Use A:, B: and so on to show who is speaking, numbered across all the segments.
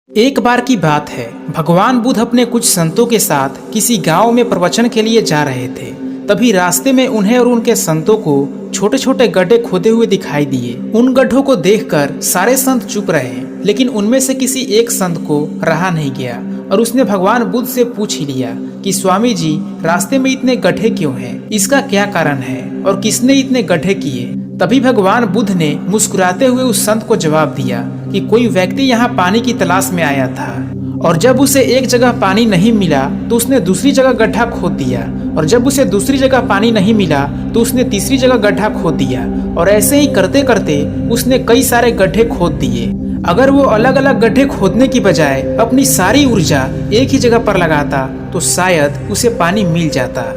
A: एक बार की बात है, भगवान बुद्ध अपने कुछ संतों के साथ किसी गांव में प्रवचन के लिए जा रहे थे। तभी रास्ते में उन्हें और उनके संतों को छोटे छोटे गड्ढे खोदे हुए दिखाई दिए। उन गड्ढों को देखकर सारे संत चुप रहे, लेकिन उनमें से किसी एक संत को रहा नहीं गया और उसने भगवान बुद्ध से पूछ ही लिया कि स्वामी जी, रास्ते में इतने गड्ढे क्यों हैं? इसका क्या कारण है और किसने इतने गड्ढे किए? तभी भगवान बुद्ध ने मुस्कुराते हुए उस संत को जवाब दिया कि कोई व्यक्ति यहाँ पानी की तलाश में आया था और जब उसे एक जगह पानी नहीं मिला तो उसने दूसरी जगह गड्ढा खोद दिया, और जब उसे दूसरी जगह पानी नहीं मिला तो उसने तीसरी जगह गड्ढा खोद दिया, और ऐसे ही करते करते उसने कई सारे गड्ढे खोद दिए। अगर वो अलग अलग गड्ढे खोदने की बजाय अपनी सारी ऊर्जा एक ही जगह पर लगाता तो शायद उसे पानी मिल जाता।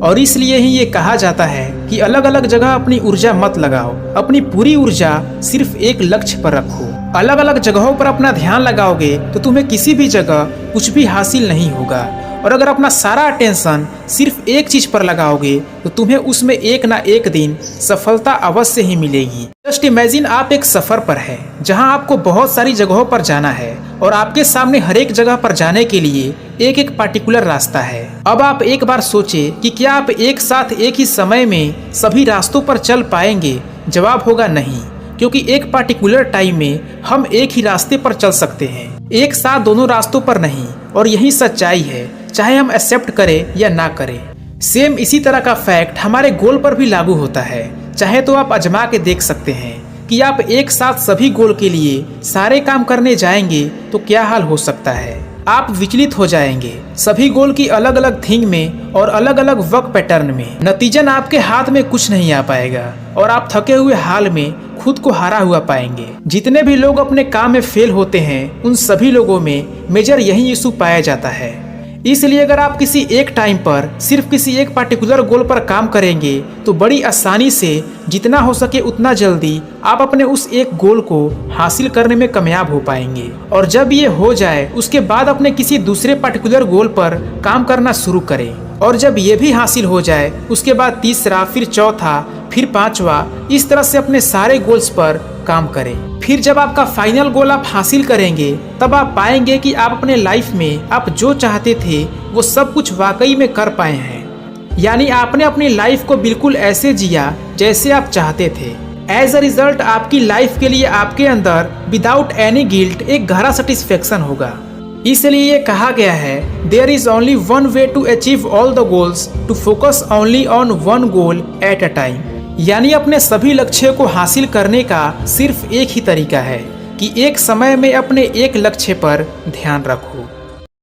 A: और इसलिए ही ये कहा जाता है कि अलग अलग जगह अपनी ऊर्जा मत लगाओ, अपनी पूरी ऊर्जा सिर्फ एक लक्ष्य पर रखो। अलग अलग जगहों पर अपना ध्यान लगाओगे तो तुम्हें किसी भी जगह कुछ भी हासिल नहीं होगा, और अगर अपना सारा अटेंशन सिर्फ एक चीज पर लगाओगे तो तुम्हें उसमें एक ना एक दिन सफलता अवश्य ही मिलेगी। जस्ट इमेजिन आप एक सफर पर है जहां आपको बहुत सारी जगहों पर जाना है और आपके सामने हर एक जगह पर जाने के लिए एक एक पार्टिकुलर रास्ता है। अब आप एक बार सोचे कि क्या आप एक साथ एक ही समय में सभी रास्तों पर चल पाएंगे? जवाब होगा नहीं, क्योंकि एक पार्टिकुलर टाइम में हम एक ही रास्ते पर चल सकते हैं, एक साथ दोनों रास्तों पर नहीं। और यही सच्चाई है, चाहे हम एक्सेप्ट करें या ना करें। सेम इसी तरह का फैक्ट हमारे गोल पर भी लागू होता है। चाहे तो आप आजमा के देख सकते हैं कि आप एक साथ सभी गोल के लिए सारे काम करने जाएंगे तो क्या हाल हो सकता है। आप विचलित हो जाएंगे सभी गोल की अलग अलग थिंग में और अलग अलग वर्क पैटर्न में। नतीजन आपके हाथ में कुछ नहीं आ पाएगा और आप थके हुए हाल में खुद को हारा हुआ पाएंगे। जितने भी लोग अपने काम में फेल होते हैं उन सभी लोगों में मेजर यही इशू पाया जाता है। इसलिए अगर आप किसी एक टाइम पर सिर्फ किसी एक पार्टिकुलर गोल पर काम करेंगे तो बड़ी आसानी से जितना हो सके उतना जल्दी आप अपने उस एक गोल को हासिल करने में कामयाब हो पाएंगे। और जब ये हो जाए उसके बाद अपने किसी दूसरे पार्टिकुलर गोल पर काम करना शुरू करें, और जब ये भी हासिल हो जाए उसके बाद तीसरा, फिर चौथा, फिर पांचवा, इस तरह से अपने सारे गोल्स पर काम करें। फिर जब आपका फाइनल गोल आप हासिल करेंगे तब आप पाएंगे कि आप अपने लाइफ में आप जो चाहते थे वो सब कुछ वाकई में कर पाए हैं। यानी आपने अपनी लाइफ को बिल्कुल ऐसे जिया जैसे आप चाहते थे। एज अ रिजल्ट आपकी लाइफ के लिए आपके अंदर विदाउट एनी गिल्ट एक गहरा सेटिस्फेक्शन होगा। इसलिए ये कहा गया है, there is only one way to achieve all the goals, to focus only on one goal at a time. यानी अपने सभी लक्ष्यों को हासिल करने का सिर्फ एक ही तरीका है कि एक समय में अपने एक लक्ष्य पर ध्यान रखो।